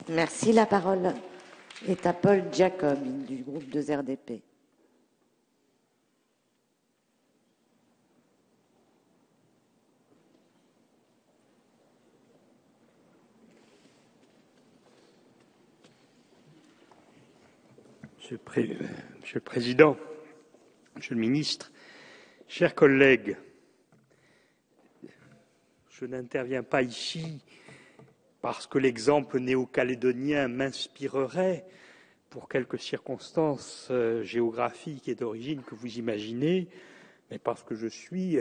Merci. La parole est à Paul Jacob du groupe 2RDP. Monsieur le Président, Monsieur le Ministre, chers collègues, je n'interviens pas ici parce que l'exemple néo-calédonien m'inspirerait pour quelques circonstances géographiques et d'origine que vous imaginez, mais parce que je suis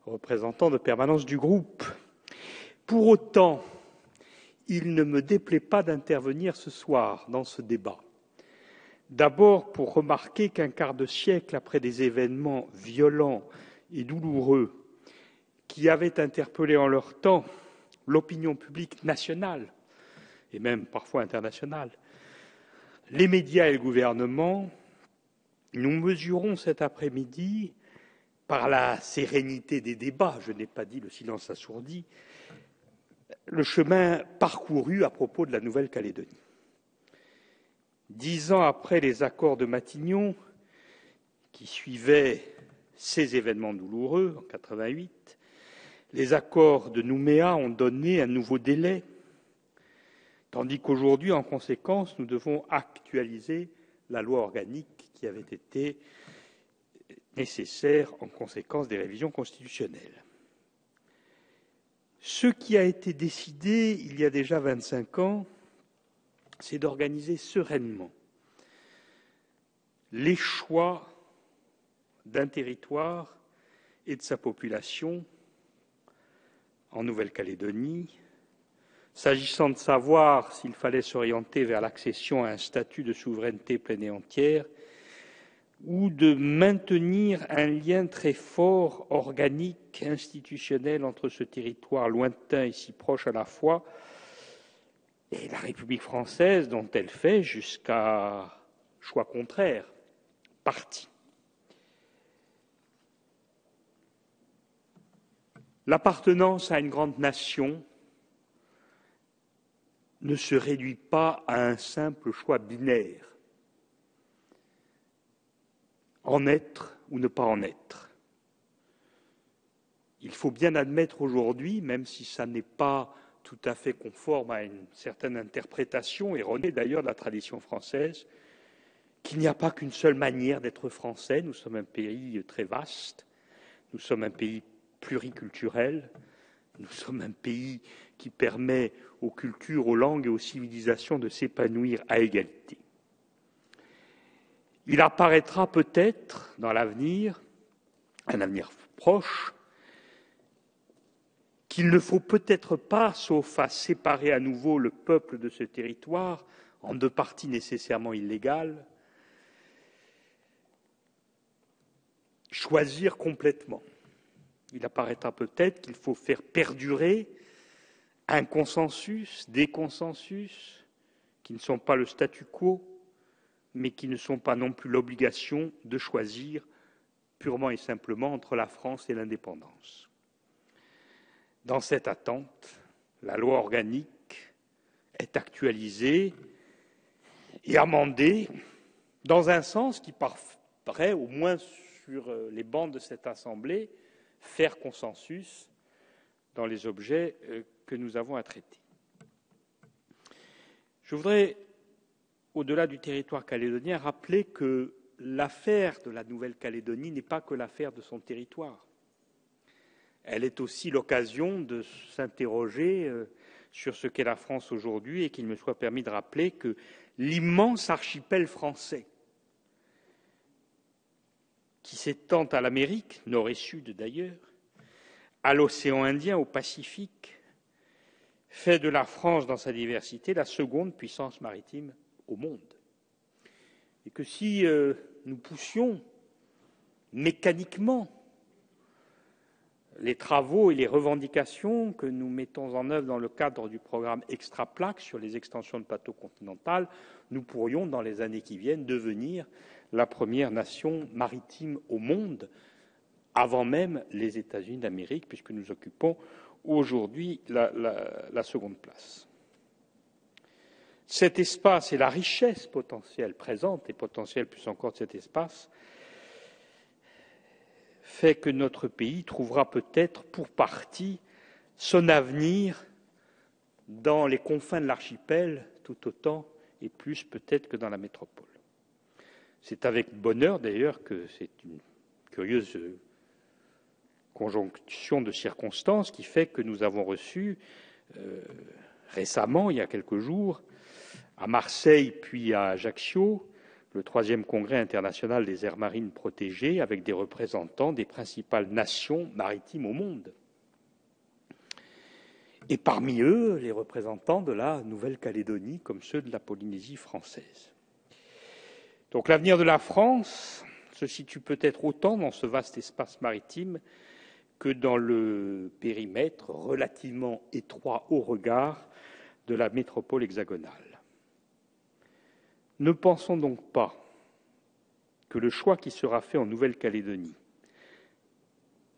représentant de permanence du groupe. Pour autant, il ne me déplaît pas d'intervenir ce soir dans ce débat. D'abord pour remarquer qu'un quart de siècle après des événements violents et douloureux qui avaient interpellé en leur temps l'opinion publique nationale et même parfois internationale, les médias et le gouvernement, nous mesurons cet après-midi, par la sérénité des débats, je n'ai pas dit le silence assourdi, le chemin parcouru à propos de la Nouvelle-Calédonie. 10 ans après les accords de Matignon, qui suivaient ces événements douloureux en 88, les accords de Nouméa ont donné un nouveau délai, tandis qu'aujourd'hui, en conséquence, nous devons actualiser la loi organique qui avait été nécessaire en conséquence des révisions constitutionnelles. Ce qui a été décidé il y a déjà 25 ans, c'est d'organiser sereinement les choix d'un territoire et de sa population en Nouvelle-Calédonie, s'agissant de savoir s'il fallait s'orienter vers l'accession à un statut de souveraineté pleine et entière ou de maintenir un lien très fort, organique, institutionnel entre ce territoire lointain et si proche à la fois et la République française dont elle fait, jusqu'à choix contraire, partie. L'appartenance à une grande nation ne se réduit pas à un simple choix binaire. En être ou ne pas en être. Il faut bien admettre aujourd'hui, même si ça n'est pas tout à fait conforme à une certaine interprétation, erronée d'ailleurs, de la tradition française, qu'il n'y a pas qu'une seule manière d'être français. Nous sommes un pays très vaste, nous sommes un pays pluriculturel, nous sommes un pays qui permet aux cultures, aux langues et aux civilisations de s'épanouir à égalité. Il apparaîtra peut-être dans l'avenir, un avenir proche, qu'il ne faut peut-être pas, sauf à séparer à nouveau le peuple de ce territoire en deux parties nécessairement illégales, choisir complètement. Il apparaîtra peut-être qu'il faut faire perdurer un consensus, des consensus qui ne sont pas le statu quo, mais qui ne sont pas non plus l'obligation de choisir purement et simplement entre la France et l'indépendance. Dans cette attente, la loi organique est actualisée et amendée dans un sens qui paraît, au moins sur les bancs de cette Assemblée, faire consensus dans les objets que nous avons à traiter. Je voudrais, au-delà du territoire calédonien, rappeler que l'affaire de la Nouvelle-Calédonie n'est pas que l'affaire de son territoire. Elle est aussi l'occasion de s'interroger sur ce qu'est la France aujourd'hui et qu'il me soit permis de rappeler que l'immense archipel français qui s'étend à l'Amérique, nord et sud d'ailleurs, à l'océan Indien, au Pacifique, fait de la France, dans sa diversité, la seconde puissance maritime au monde. Et que si nous poussions mécaniquement les travaux et les revendications que nous mettons en œuvre dans le cadre du programme Extraplaque sur les extensions de plateau continental, nous pourrions, dans les années qui viennent, devenir la première nation maritime au monde, avant même les États-Unis d'Amérique, puisque nous occupons aujourd'hui la seconde place. Cet espace et la richesse potentielle présente et potentielle plus encore de cet espace fait que notre pays trouvera peut-être pour partie son avenir dans les confins de l'archipel tout autant et plus peut-être que dans la métropole. C'est avec bonheur d'ailleurs que c'est une curieuse conjonction de circonstances qui fait que nous avons reçu récemment, il y a quelques jours, à Marseille puis à Ajaccio, le 3e congrès international des aires marines protégées avec des représentants des principales nations maritimes au monde. Et parmi eux, les représentants de la Nouvelle-Calédonie comme ceux de la Polynésie française. Donc l'avenir de la France se situe peut-être autant dans ce vaste espace maritime que dans le périmètre relativement étroit au regard de la métropole hexagonale. Ne pensons donc pas que le choix qui sera fait en Nouvelle-Calédonie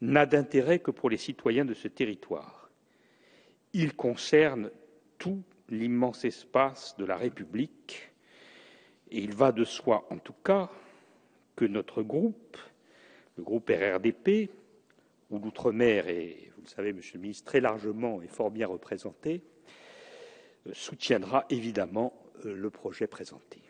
n'a d'intérêt que pour les citoyens de ce territoire. Il concerne tout l'immense espace de la République et il va de soi, en tout cas, que notre groupe, le groupe RRDP, où l'outre-mer est, vous le savez, Monsieur le Ministre, très largement et fort bien représenté, soutiendra évidemment le projet présenté.